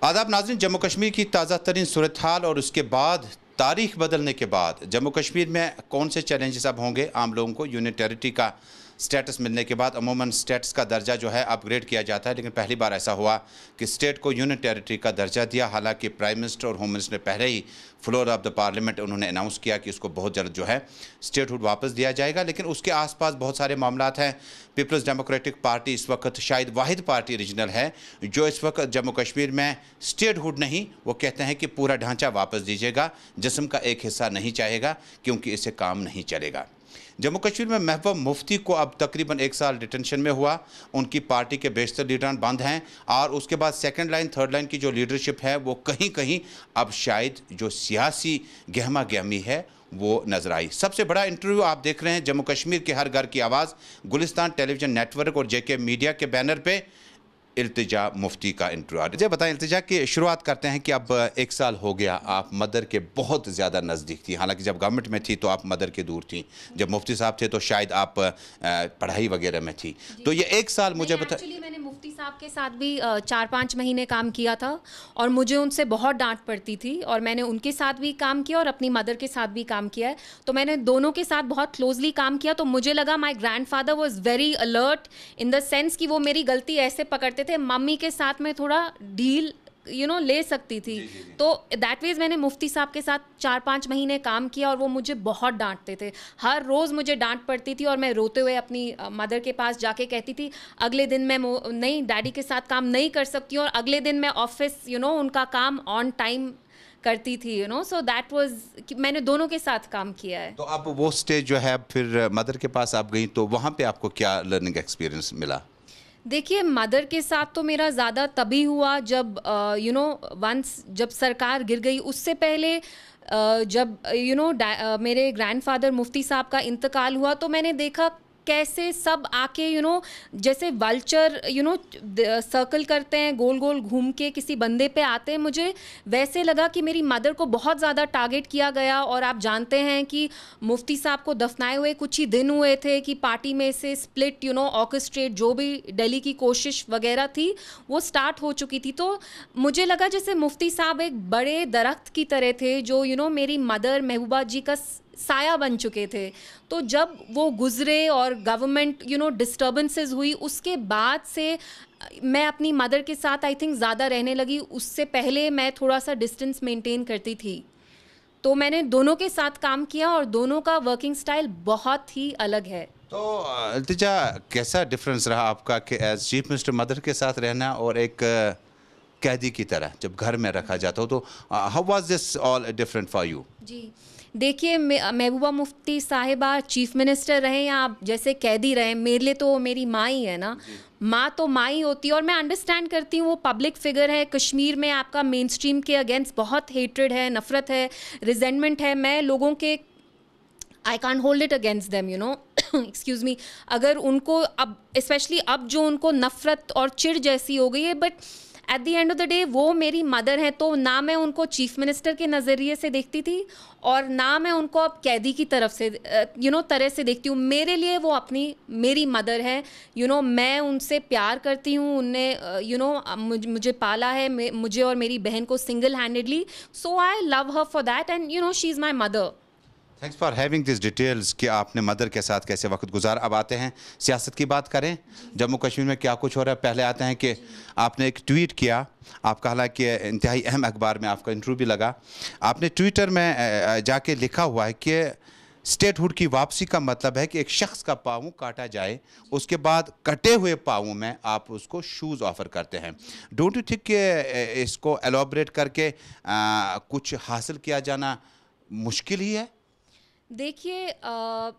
आदाब नाज़रीन, जम्मू कश्मीर की ताज़ा तरीन सूरत हाल और उसके बाद तारीख बदलने के बाद जम्मू कश्मीर में कौन से चैलेंजेस अब होंगे आम लोगों को। यूनियन टेरिटरी का स्टेटस मिलने के बाद अमूमन स्टेट्स का दर्जा जो है अपग्रेड किया जाता है, लेकिन पहली बार ऐसा हुआ कि स्टेट को यूनियन टेरिटरी का दर्जा दिया। हालांकि प्राइम मिनिस्टर और होम मिनिस्टर ने पहले ही फ्लोर ऑफ द पार्लियामेंट उन्होंने अनाउंस किया कि उसको बहुत जल्द जो है स्टेटहुड वापस दिया जाएगा, लेकिन उसके आसपास बहुत सारे मामलात हैं। पीपल्स डेमोक्रेटिक पार्टी इस वक्त शायद वाहिद पार्टी रीजनल है जो इस वक्त जम्मू कश्मीर में स्टेटहुड नहीं, वो कहते हैं कि पूरा ढांचा वापस दीजिएगा, जिस्म का एक हिस्सा नहीं चाहेगा क्योंकि इससे काम नहीं चलेगा। जम्मू कश्मीर में महबूबा मुफ्ती को अब तकरीबन 1 साल डिटेंशन में हुआ। उनकी पार्टी के बेशतर लीडरान बंद हैं और उसके बाद सेकंड लाइन थर्ड लाइन की जो लीडरशिप है वो कहीं कहीं अब शायद जो सियासी गहमा गहमी है वो नजर आई। सबसे बड़ा इंटरव्यू आप देख रहे हैं जम्मू कश्मीर के हर घर की आवाज़, गुलिस्तान टेलीविजन नेटवर्क और जेके मीडिया के बैनर पे इल्तिजा मुफ्ती का इंटरव्यू। मुझे बताएं इल्तिजा की शुरुआत करते हैं कि अब 1 साल हो गया, आप मदर के बहुत ज़्यादा नज़दीक थी। हालांकि जब गवर्नमेंट में थी तो आप मदर के दूर थी, जब मुफ्ती साहब थे तो शायद आप पढ़ाई वगैरह में थी। तो ये 1 साल मुझे बता। मैंने मुफ्ती साहब के साथ भी 4-5 महीने काम किया था और मुझे उनसे बहुत डांट पड़ती थी और मैंने उनके साथ भी काम किया और अपनी मदर के साथ भी काम किया है। तो मैंने दोनों के साथ बहुत क्लोजली काम किया, तो मुझे लगा माई grandfather was very alert in the sense कि वो मेरी गलती ऐसे पकड़ते थे, मम्मी के साथ में थोड़ा डील ले सकती थी। तो दैट वीज मैंने मुफ्ती साहब के साथ 4-5 महीने काम किया और वो मुझे बहुत डांटते थे। हर रोज़ मुझे डांट पड़ती थी और मैं रोते हुए अपनी मदर के पास जाके कहती थी अगले दिन मैं नहीं डैडी के साथ काम नहीं कर सकती हूँ, और अगले दिन मैं ऑफिस उनका काम ऑन टाइम करती थी। सो दैट वाज मैंने दोनों के साथ काम किया है। तो अब वो स्टेज जो है फिर मदर के पास आप गई तो वहाँ पे आपको क्या लर्निंग एक्सपीरियंस मिला? देखिए, मदर के साथ तो मेरा ज़्यादा तभी हुआ जब वंस जब सरकार गिर गई। उससे पहले जब मेरे ग्रैंडफादर मुफ्ती साहब का इंतकाल हुआ तो मैंने देखा कैसे सब आके जैसे वल्चर सर्कल करते हैं, गोल गोल घूम के किसी बंदे पे आते हैं। मुझे वैसे लगा कि मेरी मदर को बहुत ज़्यादा टारगेट किया गया। और आप जानते हैं कि मुफ्ती साहब को दफनाए हुए कुछ ही दिन हुए थे कि पार्टी में से स्प्लिट ऑर्केस्ट्रेट जो भी दिल्ली की कोशिश वगैरह थी वो स्टार्ट हो चुकी थी। तो मुझे लगा जैसे मुफ्ती साहब एक बड़े दरख्त की तरह थे जो मेरी मदर महबूबा जी का साया बन चुके थे। तो जब वो गुजरे और गवर्नमेंट डिस्टर्बेंसेस हुई, उसके बाद से मैं अपनी मदर के साथ आई थिंक ज़्यादा रहने लगी। उससे पहले मैं थोड़ा सा डिस्टेंस मेंटेन करती थी। तो मैंने दोनों के साथ काम किया और दोनों का वर्किंग स्टाइल बहुत ही अलग है। तो इल्तिजा, कैसा डिफरेंस रहा आपका कि एज चीफ मिनिस्टर मदर के साथ रहना और एक कैदी की तरह जब घर में रखा जाता हो, तो how was this all different for you? जी देखिए, महबूबा मुफ्ती साहिबा चीफ मिनिस्टर रहे या आप जैसे कैदी रहे, मेरे लिए तो मेरी माँ ही है ना। माँ तो माँ ही होती है। और मैं अंडरस्टैंड करती हूँ वो पब्लिक फिगर है, कश्मीर में आपका मेन स्ट्रीम के अगेंस्ट बहुत हेट्रेड है, नफ़रत है, रिजेंटमेंट है। मैं लोगों के I can't hold it against them excuse me. अगर उनको अब स्पेशली अब जो उनको नफ़रत और चिढ़ जैसी हो गई है, but at the end of the day वो मेरी मदर है। तो ना मैं उनको चीफ मिनिस्टर के नज़रिए से देखती थी और ना मैं उनको अब कैदी की तरफ से तरह से देखती हूँ। मेरे लिए वो मेरी मदर है। मैं उनसे प्यार करती हूँ। उनने मुझे पाला है, मुझे और मेरी बहन को single handedly. So I love her for that and she is my mother. Thanks for having this details कि आपने मदर के साथ कैसे वक्त गुजार। अब आते हैं सियासत की बात करें, जम्मू कश्मीर में क्या कुछ हो रहा है। पहले आते हैं कि आपने एक ट्वीट किया, आपका हालांकि इंतहाई अहम अखबार में आपका इंटरव्यू भी लगा। आपने ट्विटर में जाके लिखा हुआ है कि स्टेटहुड की वापसी का मतलब है कि एक शख्स का पाँव काटा जाए, उसके बाद कटे हुए पाँव में आप उसको शूज़ ऑफ़र करते हैं। डोंट यू थिंक कि इसको एलोबरेट करके कुछ हासिल किया जाना मुश्किल ही है? देखिए,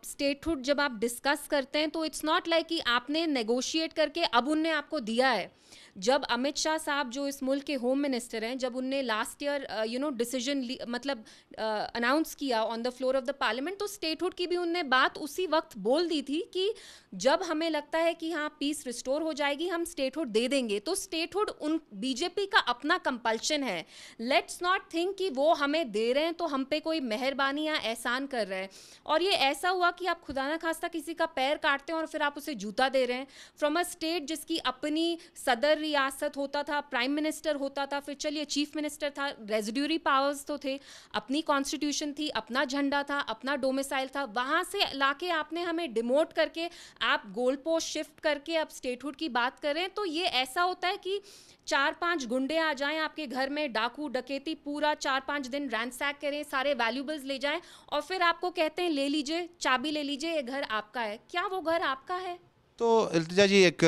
स्टेटहुड जब आप डिस्कस करते हैं तो इट्स नॉट लाइक कि आपने नेगोशिएट करके अब उनने आपको दिया है। जब अमित शाह साहब जो इस मुल्क के होम मिनिस्टर हैं, जब उनने लास्ट ईयर डिसीजन मतलब अनाउंस किया on the floor of the parliament, तो स्टेटहुड की भी उनने बात उसी वक्त बोल दी थी कि जब हमें लगता है कि हाँ पीस रिस्टोर हो जाएगी हम स्टेटहुड दे देंगे। तो स्टेटहुड उन बीजेपी का अपना कंपल्शन है। लेट्स नॉट थिंक कि वो हमें दे रहे हैं तो हम पे कोई मेहरबानी या एहसान कर रहे हैं। और ये ऐसा हुआ कि आप खुदा ना खास्ता किसी का पैर काटते हैं और फिर आप उसे जूता दे रहे हैं फ्रॉम अ स्टेट जिसकी अपनी सदर रियासत होता था, प्राइम मिनिस्टर होता था, फिर चलिए चीफ मिनिस्टर था, रेजिड्यूरी पावर्स तो थे, अपनी कॉन्स्टिट्यूशन थी, अपना झंडा था, अपना डोमिसाइल था, वहाँ से लाके आपने हमें डिमोट करके आप गोल पोस्ट शिफ्ट करके अब स्टेटहुड की बात करें, तो ये ऐसा होता है कि 4-5 गुंडे आ जाएं आपके घर में, डाकू डकैती पूरा 4-5 दिन रैंसैक करें, सारे वैल्यूबल्स ले जाएं और फिर आपको कहते हैं ले लीजिए, चाबी ले लीजिए, ये घर आपका है। क्या वो घर आपका है? तो इल्तिजा जी, एक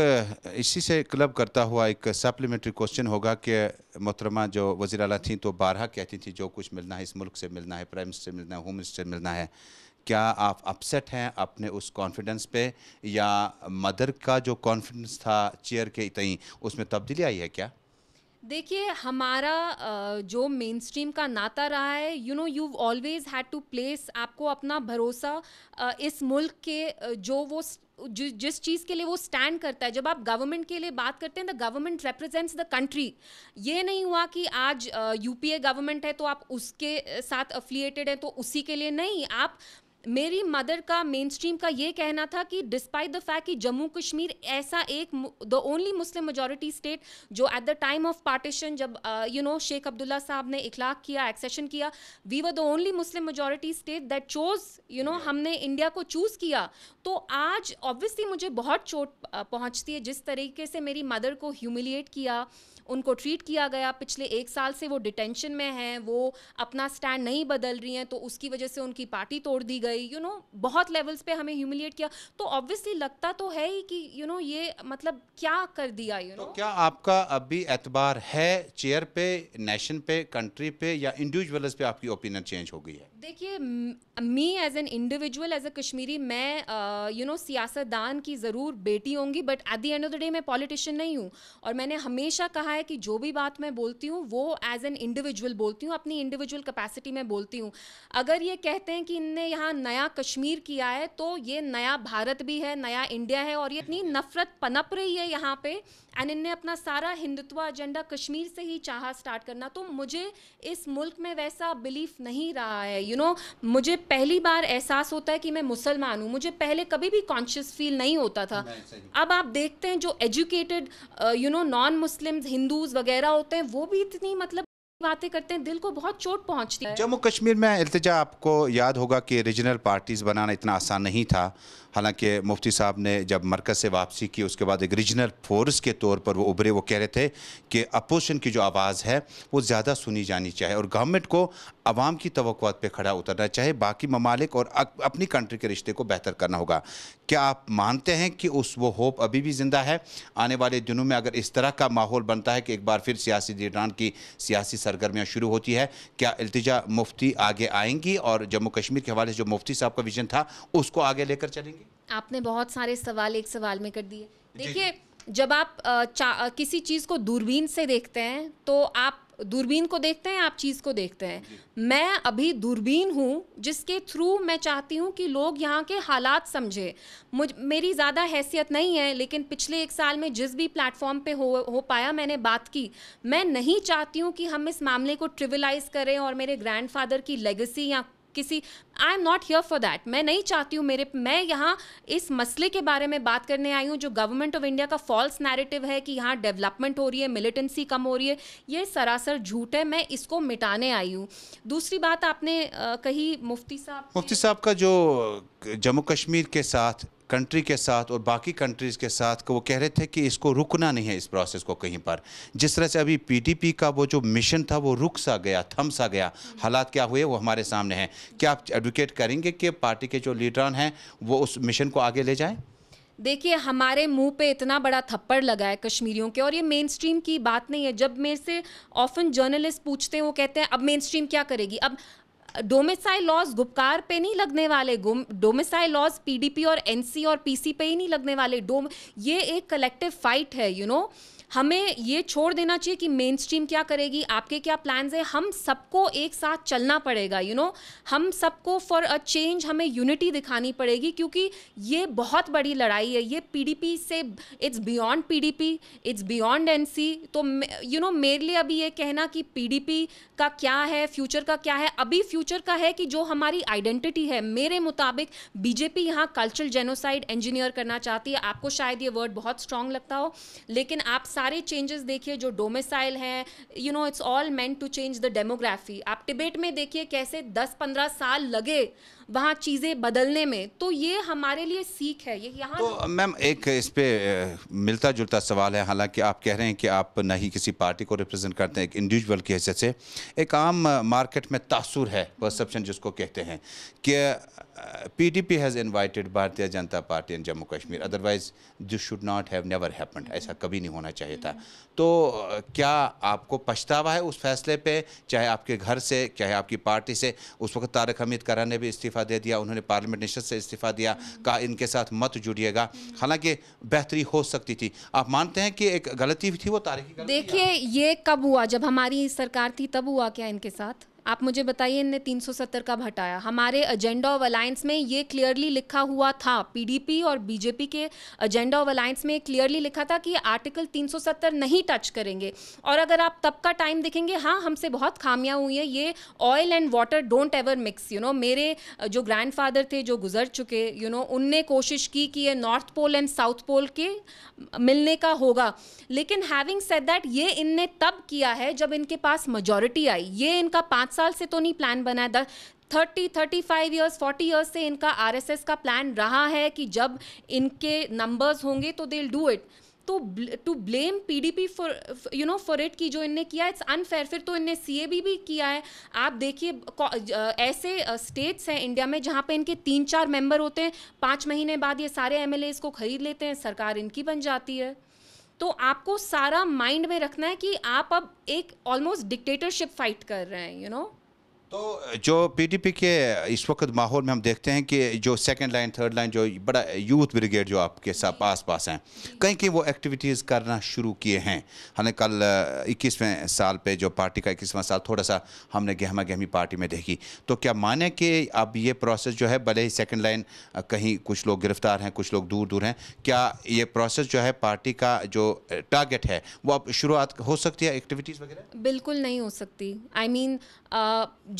इसी से क्लब करता हुआ एक सप्लीमेंट्री क्वेश्चन होगा कि मोहतरमा जो वज़ीर आला थी तो बारहा कहती थी जो कुछ मिलना है इस मुल्क से मिलना है, प्राइम मिनिस्टर मिलना है, होम मिनिस्टर मिलना है। क्या आप अपसेट हैं अपने उस कॉन्फिडेंस पे, या मदर का जो कॉन्फिडेंस था चेयर के तई उसमें तब्दीली आई है क्या? देखिए, हमारा जो मेन स्ट्रीम का नाता रहा है, you always had to place, आपको अपना भरोसा इस मुल्क के जो वो जिस चीज़ के लिए वो स्टैंड करता है। जब आप गवर्नमेंट के लिए बात करते हैं, the government represents the country. ये नहीं हुआ कि आज यूपीए गवर्नमेंट है तो आप उसके साथ अफिलिएटेड हैं तो उसी के लिए नहीं। आप, मेरी मदर का, मेन स्ट्रीम का ये कहना था कि डिस्पाइट द फैक्ट कि जम्मू कश्मीर ऐसा एक the only Muslim majority state जो at the time of partition, जब शेख अब्दुल्ला साहब ने इखलाक किया, एक्सेशन किया, we were the only Muslim majority state that chose, हमने इंडिया को चूज़ किया। तो आज ऑब्वियसली मुझे बहुत चोट पहुंचती है जिस तरीके से मेरी मदर को ह्यूमिलिएट किया, उनको ट्रीट किया गया। पिछले 1 साल से वो डिटेंशन में हैं, वो अपना स्टैंड नहीं बदल रही हैं, तो उसकी वजह से उनकी पार्टी तोड़ दी गई। बहुत लेवल्स पे हमें ह्यूमिलिएट किया। तो ऑब्वियसली लगता तो है ही कि ये मतलब क्या कर दिया। तो क्या आपका अभी एतबार है चेयर पे, नेशन पे, कंट्री पे, या इंडिविजुअल्स पे आपकी ओपिनियन चेंज हो गई है? देखिए, me as an individual, as a Kashmiri, मैं सियासतदान की ज़रूर बेटी होंगी, but at the end of the day मैं पॉलिटिशियन नहीं हूँ। और मैंने हमेशा कहा है कि जो भी बात मैं बोलती हूँ वो एज एन इंडिविजुअल बोलती हूँ, अपनी इंडिविजुअल कैपेसिटी में बोलती हूँ। अगर ये कहते हैं कि इनने यहाँ नया कश्मीर किया है, तो ये नया भारत भी है, नया इंडिया है, और ये इतनी नफरत पनप रही है यहाँ पे, एंड इनने अपना सारा हिंदुत्व एजेंडा कश्मीर से ही चाहा स्टार्ट करना। तो मुझे इस मुल्क में वैसा बिलीफ नहीं रहा है। मुझे पहली बार एहसास होता है कि मैं मुसलमान हूँ। मुझे पहले कभी भी कॉन्शियस फील नहीं होता था। अब आप देखते हैं जो एजुकेटेड नॉन मुस्लिम्स, हिंदूज वगैरह होते हैं, वो भी इतनी मतलब बातें करते हैं, दिल को बहुत चोट पहुंचती है। जम्मू कश्मीर में इल्तिजा, आपको याद होगा कि रीजनल पार्टीज़ बनाना इतना आसान नहीं था। हालांकि मुफ्ती साहब ने जब मरकज़ से वापसी की उसके बाद एक रीजनल फोर्स के तौर पर वो उभरे। वो कह रहे थे कि अपोजिशन की जो आवाज़ है वो ज़्यादा सुनी जानी चाहिए और गवर्नमेंट को अवाम की तवक्कुआत पे खड़ा उतरना चाहिए, बाकी ममालिक और अपनी कंट्री के रिश्ते को बेहतर करना होगा। क्या आप मानते हैं कि वो होप अभी भी ज़िंदा है? आने वाले दिनों में अगर इस तरह का माहौल बनता है कि एक बार फिर सियासी लीडरान की सियासी सरगर्मियाँ शुरू होती है, क्या इल्तिजा मुफ्ती आगे आएंगी और जम्मू कश्मीर के हवाले से जो मुफ्ती साहब का विजन था उसको आगे लेकर चलेंगे? आपने बहुत सारे सवाल एक सवाल में कर दिए। देखिए, जब आप किसी चीज़ को दूरबीन से देखते हैं तो आप दूरबीन को देखते हैं, आप चीज़ को देखते हैं। मैं अभी दूरबीन हूँ जिसके थ्रू मैं चाहती हूँ कि लोग यहाँ के हालात समझे। मेरी ज़्यादा हैसियत नहीं है, लेकिन पिछले 1 साल में जिस भी प्लेटफॉर्म पे हो पाया मैंने बात की। मैं नहीं चाहती हूँ कि हम इस मामले को ट्रिविलाइज करें और मेरे ग्रैंडफादर की लेगेसी या किसी, I am not here for that. मैं नहीं चाहती हूँ मैं यहाँ इस मसले के बारे में बात करने आई हूँ जो गवर्नमेंट ऑफ इंडिया का फॉल्स नैरेटिव है कि यहाँ डेवलपमेंट हो रही है, मिलिटेंसी कम हो रही है। ये सरासर झूठ है, मैं इसको मिटाने आई हूँ। दूसरी बात आपने कही मुफ्ती साहब का जो जम्मू कश्मीर के साथ, कंट्री के साथ और बाकी कंट्रीज़ के साथ को वो कह रहे थे कि इसको रुकना नहीं है, इस प्रोसेस को कहीं पर। जिस तरह से अभी पीडीपी का वो जो मिशन था वो रुक सा गया, थम सा गया। हालात क्या हुए वो हमारे सामने हैं। क्या आप एडवोकेट करेंगे कि पार्टी के जो लीडरान हैं वो उस मिशन को आगे ले जाएं? देखिए, हमारे मुंह पे इतना बड़ा थप्पड़ लगा है कश्मीरियों के, और ये मेन स्ट्रीम की बात नहीं है। जब मेरे से ऑफन जर्नलिस्ट पूछते हैं, वो कहते हैं अब मेन स्ट्रीम क्या करेगी। अब डोमिसाइल लॉज गुपकार पे नहीं लगने वाले, डोमिसाइल लॉज पीडीपी और एनसी और पीसी पे ही नहीं लगने वाले। ये एक कलेक्टिव फाइट है। हमें ये छोड़ देना चाहिए कि मेन स्ट्रीम क्या करेगी, आपके क्या प्लान्स है। हम सबको एक साथ चलना पड़ेगा। हम सबको फॉर अ चेंज हमें यूनिटी दिखानी पड़ेगी, क्योंकि ये बहुत बड़ी लड़ाई है। ये पीडीपी से, it's beyond PDP, it's beyond NC. तो मेरे लिए अभी ये कहना कि पीडीपी का क्या है, फ्यूचर का क्या है, अभी फ्यूचर का है कि जो हमारी आइडेंटिटी है। मेरे मुताबिक बीजेपी यहाँ कल्चरल जेनोसाइड इंजीनियर करना चाहती है। आपको शायद ये वर्ड बहुत स्ट्रांग लगता हो, लेकिन आप सारे चेंजेस देखिए जो डोमिसाइल हैं, you know it's all meant to change the demography. आप टिबेट में देखिए कैसे 10-15 साल लगे वहाँ चीज़ें बदलने में, तो ये हमारे लिए सीख है। ये यहाँ तो मैम एक इस पे मिलता जुलता सवाल है, हालांकि आप कह रहे हैं कि आप न ही किसी पार्टी को रिप्रेजेंट करते हैं, एक इंडिविजुअल की हैसियत से एक आम मार्केट में तासुर है, परसेप्शन जिसको कहते हैं कि PDP has invited Bharatiya Janata party in Jammu Kashmir, otherwise this should not have never happened, ऐसा कभी नहीं होना चाहिए था। तो क्या आपको पछतावा है उस फैसले पे, चाहे आपके घर से चाहे आपकी पार्टी से? उस वक्त तारक हमीद करार ने भी इस्तीफ़ा दे दिया, उन्होंने पार्लियामेंट नशस्त से इस्तीफ़ा दिया, कहा इनके साथ मत जुड़िएगा, हालांकि बेहतरी हो सकती थी। आप मानते हैं कि एक गलती थी वो तारीखी गलती? देखिए ये कब हुआ, जब हमारी सरकार थी तब हुआ क्या इनके साथ? आप मुझे बताइए, इनने 370 कब हटाया? हमारे एजेंडा ऑफ अलायंस में ये क्लियरली लिखा हुआ था, पीडीपी और बीजेपी के एजेंडा ऑफ अलायंस में क्लियरली लिखा था कि आर्टिकल 370 नहीं टच करेंगे। और अगर आप तब का टाइम देखेंगे, हाँ हमसे बहुत खामियां हुई हैं, ये oil and water don't ever mix, you know. मेरे जो ग्रैंडफादर थे जो गुजर चुके, यू नो, उनने कोशिश की कि ये north pole and south pole के मिलने का होगा, लेकिन हैविंग सेड दैट ये इनने तब किया है जब इनके पास मेजॉरिटी आई। ये इनका 5 साल से तो नहीं प्लान बना है, 35 ईयर्स 40 ईयर्स से इनका आरएसएस का प्लान रहा है कि जब इनके नंबर्स होंगे तो दे विल डू इट। तो to blame PDP for you know for it कि जो इनने किया इट्स अनफेयर। फिर तो इनने सीएबी भी किया है। आप देखिए ऐसे स्टेट्स हैं इंडिया में जहाँ पे इनके 3-4 मेंबर होते हैं, 5 महीने बाद ये सारे एमएलएस को खरीद लेते हैं, सरकार इनकी बन जाती है। तो आपको सारा माइंड में रखना है कि आप अब एक ऑलमोस्ट डिक्टेटरशिप फाइट कर रहे हैं, यू नो। तो जो पीडीपी के इस वक्त माहौल में हम देखते हैं कि जो सेकंड लाइन थर्ड लाइन जो बड़ा यूथ ब्रिगेड जो आपके साथ आस पास हैं, कहीं कहीं वो एक्टिविटीज़ करना शुरू किए हैं। हमने कल 21वें साल पे जो पार्टी का 21वां साल थोड़ा सा हमने गहमा गहमी पार्टी में देखी, तो क्या माने कि अब ये प्रोसेस जो है, भले ही सेकंड लाइन कहीं कुछ लोग गिरफ्तार हैं, कुछ लोग दूर दूर हैं, क्या ये प्रोसेस जो है पार्टी का जो टारगेट है वो अब शुरुआत हो सकती है एक्टिविटीज़ वगैरह? बिल्कुल नहीं हो सकती। आई मीन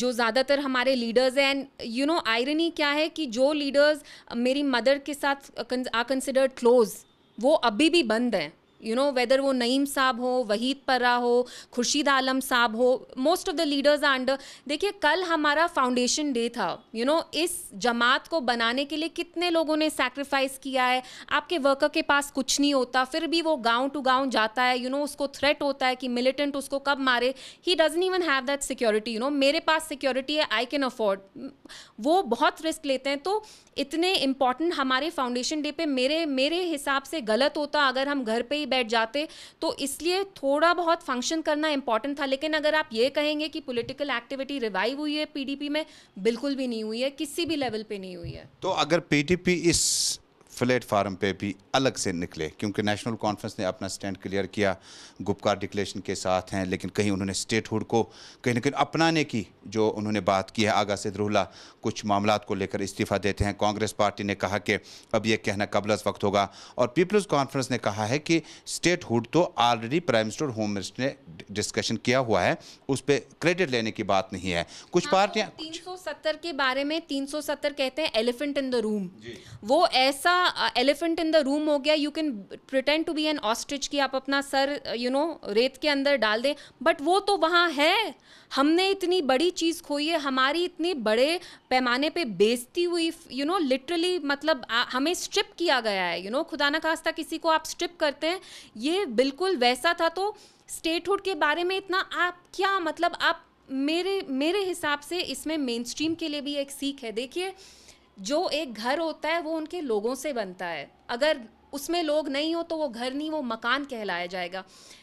जो ज़्यादातर हमारे लीडर्स हैं, एंड यू नो आयरनी क्या है कि जो लीडर्स मेरी मदर के साथ आर कंसिडर्ड क्लोज, वो अभी भी बंद हैं। यू नो, वेदर वो नईम साहब हो, वहीद पर्रा हो, खुर्शीद आलम साहब हो, most of the leaders are under. देखिए कल हमारा फाउंडेशन डे था, यू नो, इस जमात को बनाने के लिए कितने लोगों ने सैक्रिफाइस किया है। आपके वर्कर के पास कुछ नहीं होता, फिर भी वो गांव टू गांव जाता है, यू नो, उसको थ्रेट होता है कि मिलिटेंट उसको कब मारे। He doesn't even have that security, you know. मेरे पास सिक्योरिटी है, आई कैन अफोर्ड। वो बहुत रिस्क लेते हैं। तो इतने इम्पॉर्टेंट हमारे फाउंडेशन डे पे मेरे हिसाब से गलत होता अगर हम घर पे ही बैठ जाते। तो इसलिए थोड़ा बहुत फंक्शन करना इंपॉर्टेंट था। लेकिन अगर आप ये कहेंगे कि पॉलिटिकल एक्टिविटी रिवाइव हुई है पीडीपी में, बिल्कुल भी नहीं हुई है, किसी भी लेवल पे नहीं हुई है। तो अगर पीडीपी इस प्लेटफार्म पे भी अलग से निकले, क्योंकि नेशनल कॉन्फ्रेंस ने अपना स्टैंड क्लियर किया, गुपकार डिक्लेरेशन के साथ हैं, लेकिन कहीं उन्होंने स्टेटहुड को कहीं ना कहीं अपनाने की जो उन्होंने बात की है। आगा सिद्दरुल्लाह कुछ मामलात को लेकर इस्तीफ़ा देते हैं। कांग्रेस पार्टी ने कहा कि अब यह कहना कबल अज़ वक्त होगा, और पीपल्स कॉन्फ्रेंस ने कहा है कि स्टेटहुड तो ऑलरेडी प्राइम मिनिस्टर और होम मिनिस्टर ने डिस्कशन किया हुआ है, उस पर क्रेडिट लेने की बात नहीं है। कुछ पार्टियां 370 के बारे में 370 कहते हैं एलिफेंट इन द रूम। वो ऐसा एलिफेंट इन द रूम हो गया, you can pretend to be an ostrich कि आप अपना सर यू नो रेत के अंदर डाल दें, बट वो तो वहाँ है। हमने इतनी बड़ी चीज़ खोई है, हमारी इतनी बड़े पैमाने पे बेइज्जती हुई, यू नो, लिटरली मतलब हमें स्ट्रिप किया गया है, यू नो। खुदा ना खास्ता किसी को आप स्ट्रिप करते हैं, ये बिल्कुल वैसा था। तो स्टेटहुड के बारे में इतना आप क्या मतलब, आप मेरे हिसाब से इसमें मेन स्ट्रीम के लिए भी एक सीख है। देखिए जो एक घर होता है वो उनके लोगों से बनता है, अगर उसमें लोग नहीं हो तो वो घर नहीं, वो मकान कहलाया जाएगा।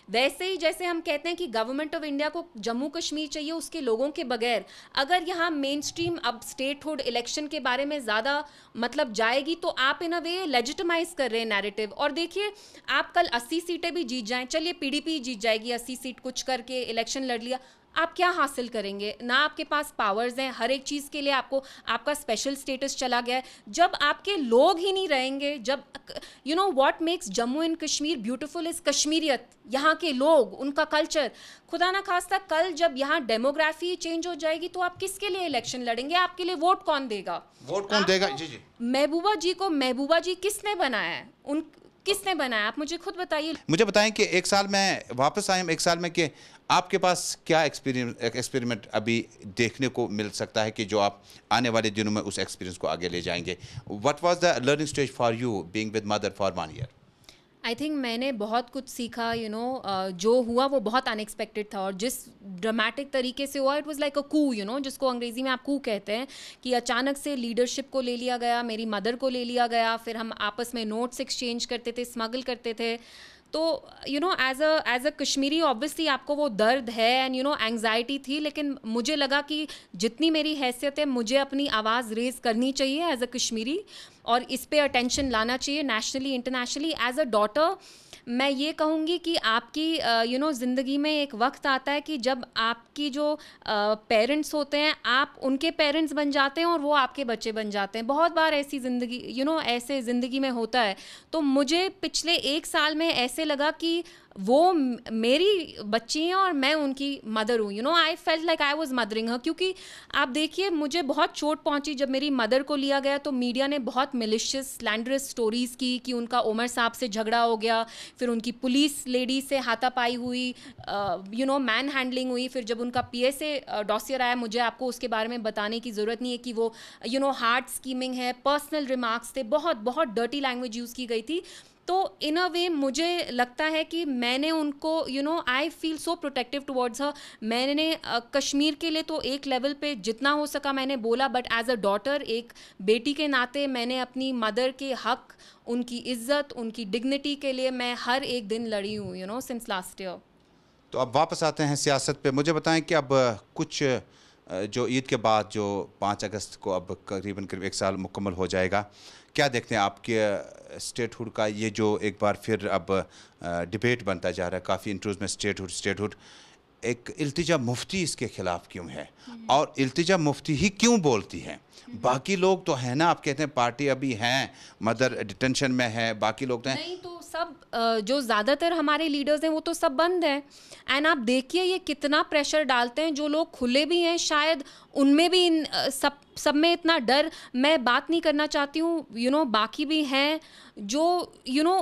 वैसे ही जैसे हम कहते हैं कि गवर्नमेंट ऑफ इंडिया को जम्मू कश्मीर चाहिए उसके लोगों के बगैर, अगर यहाँ मेन स्ट्रीम अब स्टेटहुड इलेक्शन के बारे में ज़्यादा मतलब जाएगी तो आप इन अ वे लेजिटिमाइज कर रहे हैं नैरेटिव। और देखिए आप कल 80 सीटें भी जीत जाएं, चलिए पीडीपी जीत जाएगी 80 सीट, कुछ करके इलेक्शन लड़ लिया, आप क्या हासिल करेंगे? ना आपके पास पावर्स हैं, हर एक चीज़ के लिए आपको आपका स्पेशल स्टेटस चला गया है। जब आपके लोग ही नहीं रहेंगे, जब you know what makes Jammu and Kashmir beautiful is Kashmiriyat, यहाँ के लोग, उनका कल्चर। खुदा ना खास्ता कल जब यहाँ डेमोग्राफी चेंज हो जाएगी तो आप किसके लिए इलेक्शन लड़ेंगे? आपके लिए वोट कौन देगा? वोट कौन देगा? जी जी। महबूबा जी को महबूबा जी किसने बनाया है? उन किसने बनाया, आप मुझे खुद बताइए। मुझे बताएं कि एक साल में वापस आए हम, एक साल में कि आपके पास क्या एक्सपेरिमेंट अभी देखने को मिल सकता है कि जो आप आने वाले दिनों में उस एक्सपीरियंस को आगे ले जाएंगे? What was the learning stage for you being with mother for 1 year? I think मैंने बहुत कुछ सीखा, जो हुआ वो बहुत अनएक्सपेक्टेड था, और जिस ड्रामेटिक तरीके से हुआ इट वाज लाइक अ कू, जिसको अंग्रेज़ी में आप कू कहते हैं, कि अचानक से लीडरशिप को ले लिया गया, मेरी मदर को ले लिया गया, फिर हम आपस में नोट्स एक्सचेंज करते थे, स्मगल करते थे। तो एज अ कश्मीरी ऑब्वियसली आपको वो दर्द है एंड एंग्जाइटी थी, लेकिन मुझे लगा कि जितनी मेरी हैसियत है मुझे अपनी आवाज़ रेज़ करनी चाहिए एज अ कश्मीरी, और इस पे अटेंशन लाना चाहिए nationally internationally. As a daughter मैं ये कहूँगी कि आपकी ज़िंदगी में एक वक्त आता है कि जब आपकी जो पेरेंट्स होते हैं, आप उनके पेरेंट्स बन जाते हैं और वो आपके बच्चे बन जाते हैं। बहुत बार ऐसी ज़िंदगी ऐसे ज़िंदगी में होता है। तो मुझे पिछले 1 साल में ऐसे लगा कि वो मेरी बच्ची हैं और मैं उनकी मदर हूँ। I felt like I was mothering her, क्योंकि आप देखिए मुझे बहुत चोट पहुँची जब मेरी मदर को लिया गया। तो मीडिया ने बहुत मिलिशियस स्लैंडरस स्टोरीज़ की कि उनका उमर साहब से झगड़ा हो गया, फिर उनकी पुलिस लेडी से हाथापाई हुई, मैन हैंडलिंग हुई। फिर जब उनका PSA डॉसियर आया, मुझे आपको उसके बारे में बताने की ज़रूरत नहीं है कि वो हार्ड स्कीमिंग है, पर्सनल रिमार्क्स थे, बहुत बहुत डर्टी लैंग्वेज यूज़ की गई थी। तो इन अ वे मुझे लगता है कि मैंने उनको I feel so protective towards हर। मैंने कश्मीर के लिए तो एक लेवल पे जितना हो सका मैंने बोला, बट एज अ डॉटर, एक बेटी के नाते मैंने अपनी मदर के हक, उनकी इज्जत, उनकी डिग्निटी के लिए मैं हर एक दिन लड़ी हूँ सिंस लास्ट ईयर। तो अब वापस आते हैं सियासत पे। मुझे बताएं कि अब कुछ जो ईद के बाद जो 5 अगस्त को अब करीबन 1 साल मुकम्मल हो जाएगा, क्या देखते हैं आपके स्टेटहुड का ये जो एक बार फिर अब डिबेट बनता जा रहा है काफ़ी इंटरव्यूज़ में, स्टेटहुड एक इल्तिजा मुफ्ती इसके खिलाफ क्यों है, और इल्तिजा मुफ्ती ही क्यों बोलती है? बाकी लोग तो है ना, आप कहते हैं पार्टी अभी हैं, मदर डिटेंशन में है, बाकी लोग तो हैं नहीं, तो सब जो ज़्यादातर हमारे लीडर्स हैं वो तो सब बंद हैं। एंड आप देखिए ये कितना प्रेशर डालते हैं। जो लोग खुले भी हैं शायद उनमें भी सब में इतना डर। मैं बात नहीं करना चाहती हूँ, बाकी भी हैं जो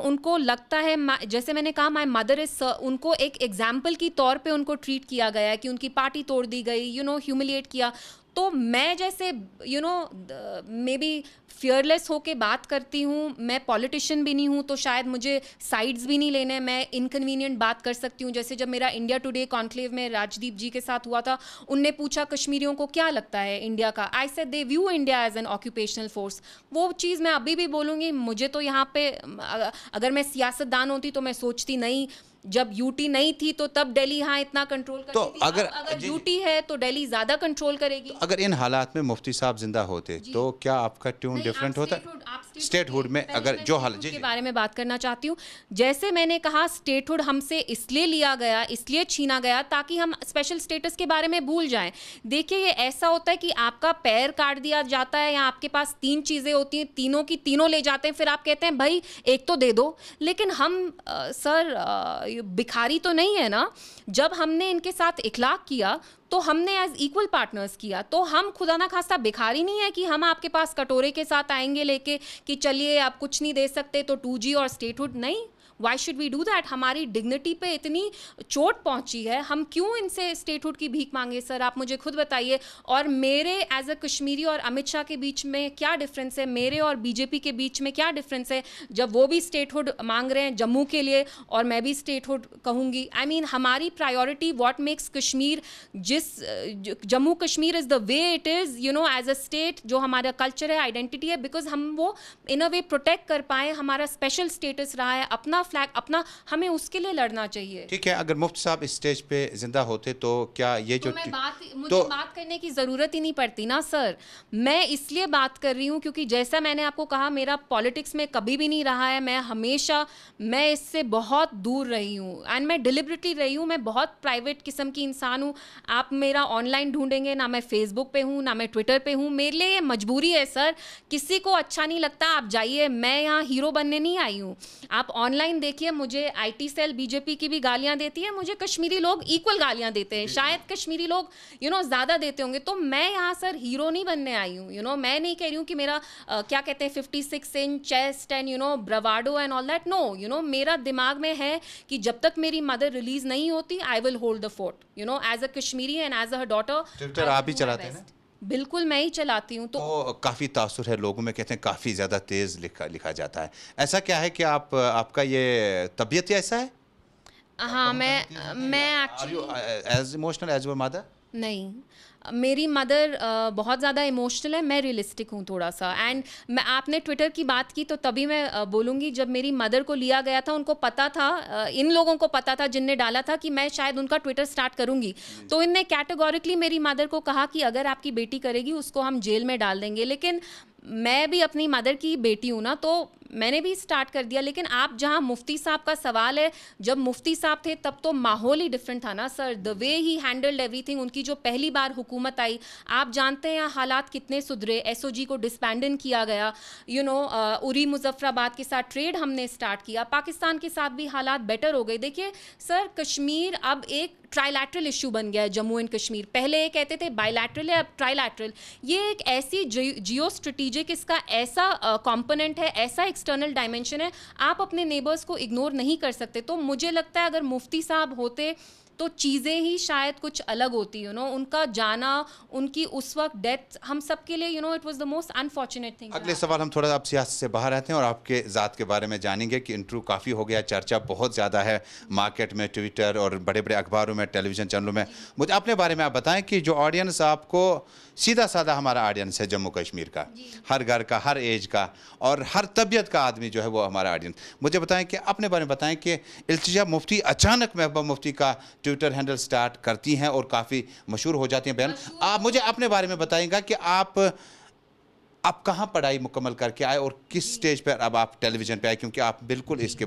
उनको लगता है, जैसे मैंने कहा माय मदर इज, उनको एक एग्जाम्पल की तौर पे उनको ट्रीट किया गया है कि उनकी पार्टी तोड़ दी गई, ह्यूमिलिएट किया। तो मैं जैसे मे बी फियरलेस होके बात करती हूँ, मैं पॉलिटिशियन भी नहीं हूँ, तो शायद मुझे साइड्स भी नहीं लेने, मैं इनकन्वीनियंट बात कर सकती हूँ। जैसे जब मेरा इंडिया टुडे कॉन्क्लेव में राजदीप जी के साथ हुआ था, उनने पूछा कश्मीरियों को क्या लगता है इंडिया का, I said they view India as an occupational force. वो चीज़ मैं अभी भी बोलूँगी। मुझे तो यहाँ पे अगर मैं सियासतदान होती तो मैं सोचती नहीं, जब यूटी नहीं थी तो तब दिल्ली यहाँ इतना कंट्रोल करती थी। अगर यूटी है तो दिल्ली ज़्यादा कंट्रोल करेगी। तो अगर इन हालात में मुफ्ती साहब जिंदा होते तो क्या आपका ट्यून डिफरेंट होता? स्टेटहुड में अगर जो हाल के बारे में बात करना चाहती हूँ। जैसे मैंने कहा, स्टेटहुड हमसे इसलिए लिया गया, इसलिए छीना गया ताकि हम स्पेशल स्टेटस के बारे में भूल जाएं। देखिए ये ऐसा होता है कि आपका पैर काट दिया जाता है या आपके पास 3 चीज़ें होती हैं, तीनों की तीनों ले जाते हैं, फिर आप कहते हैं भाई एक तो दे दो। लेकिन हम सर भिखारी तो नहीं है ना। जब हमने इनके साथ इखलाक किया तो हमने एज इक्वल पार्टनर्स किया। तो हम खुदा ना खास्ता भिखारी नहीं है कि हम आपके पास कटोरे के साथ आएंगे लेके कि चलिए आप कुछ नहीं दे सकते तो 2G और स्टेटहुड नहीं। Why should we do that? हमारी डिग्निटी पे इतनी चोट पहुंची है, हम क्यों इनसे स्टेटहुड की भीख मांगे? सर आप मुझे खुद बताइए। और मेरे एज अ कश्मीरी और अमित शाह के बीच में क्या डिफरेंस है? मेरे और बीजेपी के बीच में क्या डिफरेंस है? जब वो भी स्टेटहुड मांग रहे हैं जम्मू के लिए और मैं भी स्टेटहुड कहूँगी। आई मीन हमारी priority, what makes Kashmir, Jammu Kashmir is the way it is as a state, जो हमारा कल्चर है, आइडेंटिटी है, बिकॉज हम वो इन अ वे प्रोटेक्ट कर पाए। हमारा स्पेशल स्टेटस रहा है, अपना फ्लैग अपना, हमें उसके लिए लड़ना चाहिए। ठीक है, अगर मुफ्ती साहब इस स्टेज पे जिंदा होते तो क्या ये जो मुझे बात करने की ज़रूरत ही नहीं पड़ती ना सर। मैं इसलिए बात कर रही हूँ क्योंकि जैसा मैंने आपको कहा, मेरा पॉलिटिक्स में कभी भी नहीं रहा है। मैं इससे बहुत दूर रही हूँ एंड मैं डिलिबरेटली रही हूँ। मैं बहुत प्राइवेट किस्म की इंसान हूँ। आप मेरा ऑनलाइन ढूंढेंगे ना, मैं फेसबुक पे हूँ ना मैं ट्विटर पे हूँ। मेरे लिए मजबूरी है सर। किसी को अच्छा नहीं लगता आप जाइए, मैं यहाँ हीरो बनने नहीं आई हूँ। आप ऑनलाइन टाइम देखिए, मुझे आईटी सेल बीजेपी की भी गालियां देती है, मुझे कश्मीरी लोग इक्वल गालियां देते हैं, शायद कश्मीरी लोग ज़्यादा देते होंगे। तो मैं यहाँ सर हीरो नहीं बनने आई हूँ, मैं नहीं कह रही हूँ कि मेरा क्या कहते हैं 56 inch chest and bravado and all that, no, मेरा दिमाग में है कि जब तक मेरी मदर रिलीज नहीं होती, I will hold the fort, as a Kashmiri and as a daughter. Twitter आप ही चलाते हैं ना? बिल्कुल, मैं ही चलाती हूँ। तो काफ़ी तासुर है लोगों में, कहते हैं काफ़ी ज़्यादा तेज़ लिखा जाता है। ऐसा क्या है कि आपका ये तबीयत ही ऐसा है? हाँ, मैं actually as emotional as your mother? नहीं, मेरी मदर बहुत ज़्यादा इमोशनल है, मैं रियलिस्टिक हूँ थोड़ा सा। एंड आपने ट्विटर की बात की तो तभी मैं बोलूँगी, जब मेरी मदर को लिया गया था, उनको पता था, इन लोगों को पता था जिनने डाला था कि मैं शायद उनका ट्विटर स्टार्ट करूँगी, तो इनने कैटेगोरिकली मेरी मदर को कहा कि अगर आपकी बेटी करेगी उसको हम जेल में डाल देंगे। लेकिन मैं भी अपनी मदर की बेटी हूँ ना, तो मैंने भी स्टार्ट कर दिया। लेकिन आप जहाँ मुफ्ती साहब का सवाल है, जब मुफ्ती साहब थे तब तो माहौल ही डिफरेंट था ना sir, the way he handled everything. उनकी जो पहली बार हुकूमत आई, आप जानते हैं हालात कितने सुधरे, एसओजी को डिसबैंडन किया गया, उरी मुजफ्फराबाद के साथ ट्रेड हमने स्टार्ट किया, पाकिस्तान के साथ भी हालात बेटर हो गए। देखिए सर, कश्मीर अब एक ट्राइलैटरल इशू बन गया है, जम्मू एंड कश्मीर। पहले ये कहते थे बायलैटरल है, अब ट्राइलैटरल। ये एक ऐसी जियो स्ट्रेटेजिक, इसका ऐसा कंपोनेंट है, ऐसा एक्सटर्नल डायमेंशन है, आप अपने नेबर्स को इग्नोर नहीं कर सकते। तो मुझे लगता है अगर मुफ्ती साहब होते तो चीज़ें ही शायद कुछ अलग होती, उनका जाना, उनकी उस वक्त डेथ हम सब के लिए, it was the most unfortunate thing. अगले सवाल हम थोड़ा आप सियासत से बाहर आते हैं और आपके ज़ात के बारे में जानेंगे कि इंटरव्यू काफ़ी हो गया, चर्चा बहुत ज़्यादा है मार्केट में, ट्विटर और बड़े बड़े अखबारों में, टेलीविज़न चैनलों में। मुझे अपने बारे में आप बताएं कि जो ऑडियंस आपको, सीधा साधा हमारा ऑडियंस है जम्मू कश्मीर का, हर घर का, हर एज का और हर तबीयत का आदमी जो है वो हमारा ऑडियंस, मुझे बताएं कि अपने बारे में बताएं कि इल्तिजा मुफ्ती अचानक महबूबा मुफ्ती का ट्विटर हैंडल स्टार्ट करती हैं और काफ़ी मशहूर हो जाती हैं बयान। आप मुझे अपने बारे में बताएंगा कि आप कहाँ पढ़ाई मुकम्मल करके आए और किस स्टेज पर अब आप टेलीविज़न पे आए, क्योंकि आप बिल्कुल इसके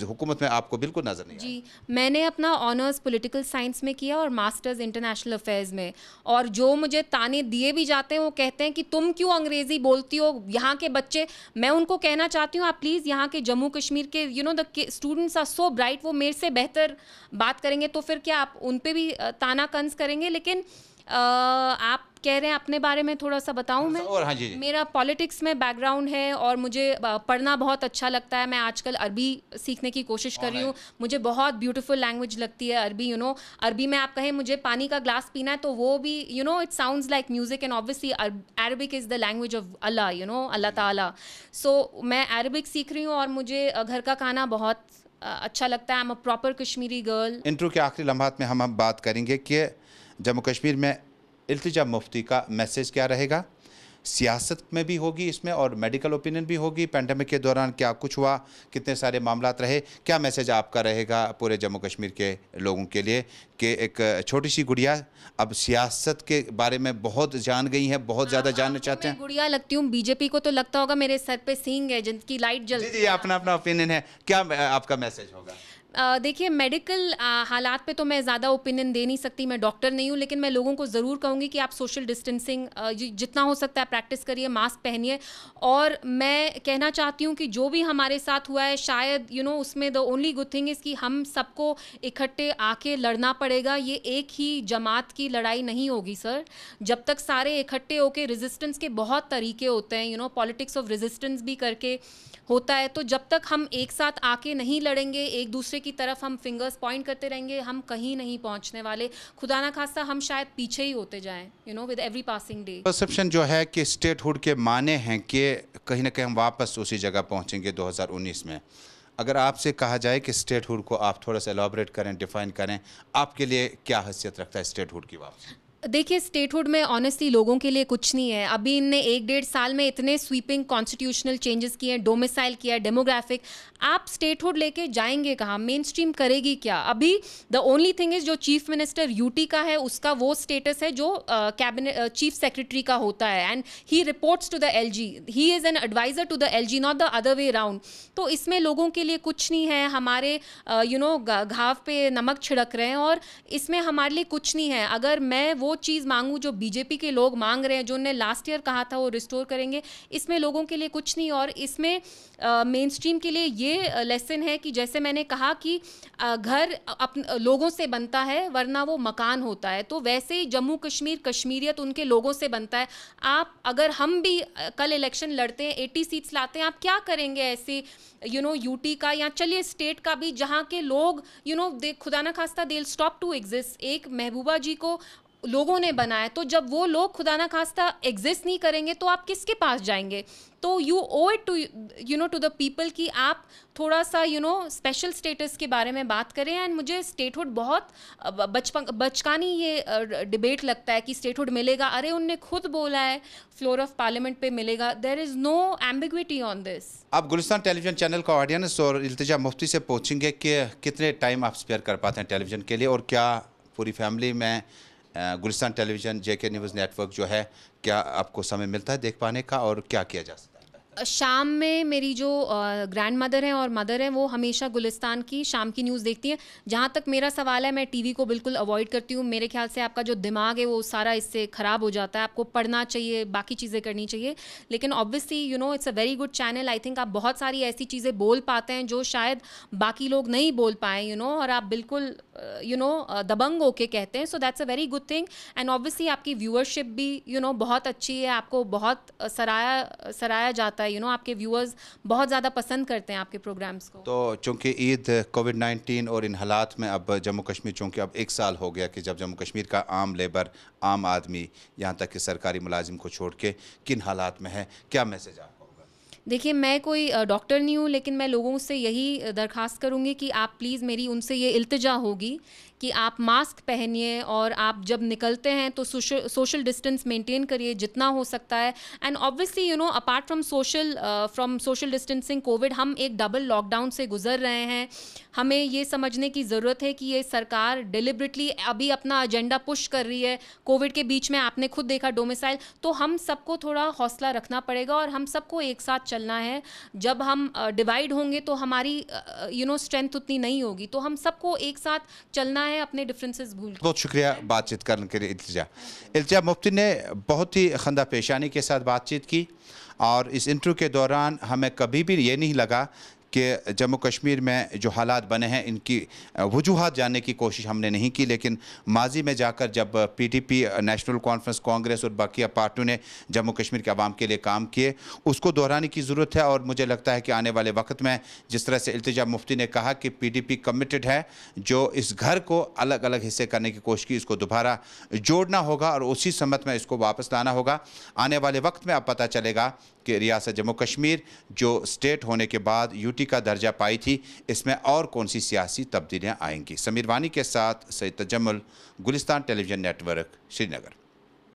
हुकूमत में आपको बिल्कुल नज़र नहीं आया। जी, मैंने अपना ऑनर्स पॉलिटिकल साइंस में किया और मास्टर्स इंटरनेशनल अफेयर्स में। और जो मुझे ताने दिए भी जाते हैं, वो कहते हैं कि तुम क्यों अंग्रेज़ी बोलती हो, यहाँ के बच्चे। मैं उनको कहना चाहती हूँ, आप प्लीज़ यहाँ के जम्मू कश्मीर के the students are so bright, वो मेरे से बेहतर बात करेंगे, तो फिर क्या आप उन पर भी ताना तंज करेंगे? लेकिन आप कह रहे हैं अपने बारे में थोड़ा सा बताऊं मैं। और हाँ जी। मेरा पॉलिटिक्स में बैकग्राउंड है और मुझे पढ़ना बहुत अच्छा लगता है। मैं आजकल अरबी सीखने की कोशिश कर रही हूँ, मुझे बहुत ब्यूटीफुल लैंग्वेज लगती है अरबी। अरबी में आप कहें मुझे पानी का ग्लास पीना है तो वो भी it sounds like music, and obviously Arabic is the language of Allah, Allah ताला। सो मैं अरबिक सीख रही हूँ और मुझे घर का खाना बहुत अच्छा लगता है। I am a proper Kashmiri girl. Interview के आखिरी लम्हात में हम बात करेंगे कि जम्मू कश्मीर में इल्तिजा मुफ्ती का मैसेज क्या रहेगा, सियासत में भी होगी इसमें और मेडिकल ओपिनियन भी होगी, पेंडेमिक के दौरान क्या कुछ हुआ, कितने सारे मामलात रहे, क्या मैसेज आपका रहेगा पूरे जम्मू कश्मीर के लोगों के लिए कि एक छोटी सी गुड़िया अब सियासत के बारे में बहुत जान गई है, बहुत ज़्यादा जानना चाहते हैं। गुड़िया लगती हूँ, बीजेपी को तो लगता होगा मेरे सर पे सींग है जिनकी लाइट जल। जी, अपना अपना ओपिनियन है, क्या आपका मैसेज होगा? देखिए, मेडिकल हालात पे तो मैं ज़्यादा ओपिनियन दे नहीं सकती, मैं डॉक्टर नहीं हूँ, लेकिन मैं लोगों को ज़रूर कहूँगी कि आप सोशल डिस्टेंसिंग जितना हो सकता है प्रैक्टिस करिए, मास्क पहनिए। और मैं कहना चाहती हूँ कि जो भी हमारे साथ हुआ है, शायद उसमें the only good thing is कि हम सबको इकट्ठे आके लड़ना पड़ेगा। ये एक ही जमात की लड़ाई नहीं होगी सर, जब तक सारे इकट्ठे होके। रेजिस्टेंस के बहुत तरीके होते हैं, पॉलिटिक्स ऑफ रेजिस्टेंस भी करके होता है। तो जब तक हम एक साथ आके नहीं लड़ेंगे, एक दूसरे की तरफ हम फिंगर्स पॉइंट करते रहेंगे, हम कहीं नहीं पहुंचने वाले। खुदा ना खास्ता हम शायद पीछे ही होते जाएं, with every passing day. Perception जो है कि स्टेटहुड के माने हैं कि कहीं ना कहीं हम वापस उसी जगह पहुंचेंगे 2019 में। अगर आपसे कहा जाए कि स्टेटहुड को आप थोड़ा सा एलॉबरेट करें, डिफाइन करें, आपके लिए क्या हैसियत रखता है स्टेटहुड की वापसी? देखिए, स्टेटहुड में ऑनेस्टली लोगों के लिए कुछ नहीं है। अभी इनने 1-1.5 साल में इतने स्वीपिंग कॉन्स्टिट्यूशनल चेंजेस किए हैं, डोमिसाइल किया है, डेमोग्राफिक। आप स्टेटहुड लेके जाएंगे कहाँ? मेन स्ट्रीम करेगी क्या? अभी द ओनली थिंग इज़ जो चीफ मिनिस्टर यूटी का है उसका वो स्टेटस है जो कैबिनेट चीफ सेक्रेटरी का होता है, and he reports to the LG, he is an adviser to the LG, not the other way round. तो इसमें लोगों के लिए कुछ नहीं है, हमारे घाव पे नमक छिड़क रहे हैं और इसमें हमारे लिए कुछ नहीं है। अगर मैं वो वो चीज़ मांगूं जो बीजेपी के लोग मांग रहे हैं, जो उन्होंने लास्ट ईयर कहा था वो रिस्टोर करेंगे, इसमें लोगों के लिए कुछ नहीं। और इसमें मेन स्ट्रीम के लिए ये लेसन है कि जैसे मैंने कहा कि घर लोगों से बनता है वरना वो मकान होता है, तो वैसे ही जम्मू कश्मीर कश्मीरियत उनके लोगों से बनता है। आप अगर हम भी कल इलेक्शन लड़ते हैं, 80 सीट्स लाते हैं, आप क्या करेंगे ऐसे यूटी का या चलिए स्टेट का भी, जहाँ के लोग खुदा ना खास्ता दे स्टॉप टू एग्जिस्ट। एक महबूबा जी को लोगों ने बनाया, तो जब वो लोग खुदा ना खास्ता एग्जिस्ट नहीं करेंगे तो आप किसके पास जाएंगे? तो you owe it to to the people कि आप थोड़ा सा स्पेशल स्टेटस के बारे में बात करें। एंड मुझे स्टेटहुड बहुत बचकानी ये डिबेट लगता है कि स्टेटहुड मिलेगा। अरे उनने खुद बोला है फ्लोर ऑफ पार्लियामेंट पे मिलेगा। There is no ambiguity on this. आप गुलिस्तान टेलीविजन चैनल का ऑडियंस और इल्तिजा मुफ्ती से पूछेंगे कि कितने टाइम आप स्पेयर कर पाते हैं टेलीविज़न के लिए, और क्या पूरी फैमिली में Gulistan television JK news network जो है, क्या आपको समय मिलता है देख पाने का, और क्या किया जा सकता है? शाम में मेरी जो ग्रैंड मदर हैं और मदर हैं वो हमेशा गुलिस्तान की शाम की न्यूज़ देखती हैं। जहाँ तक मेरा सवाल है, मैं टीवी को बिल्कुल अवॉइड करती हूँ। मेरे ख्याल से आपका जो दिमाग है वो सारा इससे ख़राब हो जाता है। आपको पढ़ना चाहिए, बाकी चीज़ें करनी चाहिए, लेकिन obviously it's a very good channel. I think आप बहुत सारी ऐसी चीज़ें बोल पाते हैं जो शायद बाकी लोग नहीं बोल पाएँ, और आप बिल्कुल दबंग होके कहते हैं। So that's a very good thing. And obviously आपकी व्यूअरशिप भी बहुत अच्छी है, आपको बहुत सराया जाता है। आपके व्यूअर्स बहुत ज़्यादा पसंद करते हैं आपके प्रोग्राम्स को। तो चूंकि ईद, कोविड-19 और इन हालात में अब जम्मू कश्मीर, चूंकि अब 1 साल हो गया कि जब जम्मू कश्मीर का आम लेबर, आम आदमी, यहाँ तक कि सरकारी मुलाजिम को छोड़ के किन हालात में है, क्या मैसेज आपका होगा? देखिए, मैं कोई डॉक्टर नहीं हूँ, लेकिन मैं लोगों से यही दरख्वास्त करूँगी कि आप प्लीज़, मेरी उनसे ये इल्तिजा होगी कि आप मास्क पहनिए और आप जब निकलते हैं तो सोशल डिस्टेंस मेंटेन करिए जितना हो सकता है। And obviously apart from social distancing Covid, हम एक डबल लॉकडाउन से गुजर रहे हैं। हमें ये समझने की ज़रूरत है कि ये सरकार डिलिबरेटली अभी अपना एजेंडा पुश कर रही है। कोविड के बीच में आपने खुद देखा डोमिसाइल, तो हम सबको थोड़ा हौसला रखना पड़ेगा और हम सबको एक साथ चलना है। जब हम डिवाइड होंगे तो हमारी स्ट्रेंथ उतनी नहीं होगी, तो हम सबको एक साथ चलना है, अपने डिफरेंसेस भूल के। बहुत शुक्रिया बातचीत करने के लिए इल्तिजा मुफ्ती ने बहुत ही खंदा पेशानी के साथ बातचीत की, और इस इंटरव्यू के दौरान हमें कभी भी ये नहीं लगा कि जम्मू कश्मीर में जो हालात बने हैं इनकी वजूहात जानने की कोशिश हमने नहीं की, लेकिन माजी में जाकर जब PTP, नेशनल कॉन्फ्रेंस, कांग्रेस और बाकी पार्टियों ने जम्मू कश्मीर के आवाम के लिए काम किए, उसको दोहराने की ज़रूरत है। और मुझे लगता है कि आने वाले वक्त में जिस तरह से इल्तिजा मुफ्ती ने कहा कि PTP कमिटेड है, जो इस घर को अलग अलग हिस्से करने की कोशिश की, इसको दोबारा जोड़ना होगा और उसी समत में इसको वापस लाना होगा। आने वाले वक्त में अब पता चलेगा कि रियासत जम्मू कश्मीर जो स्टेट होने के बाद UT का दर्जा पाई थी, इसमें और कौन सी सियासी तब्दीलियाँ आएंगी। समीर वानी के साथ सैयद तजम्मुल, गुलिस्तान टेलीविज़न नेटवर्क, श्रीनगर।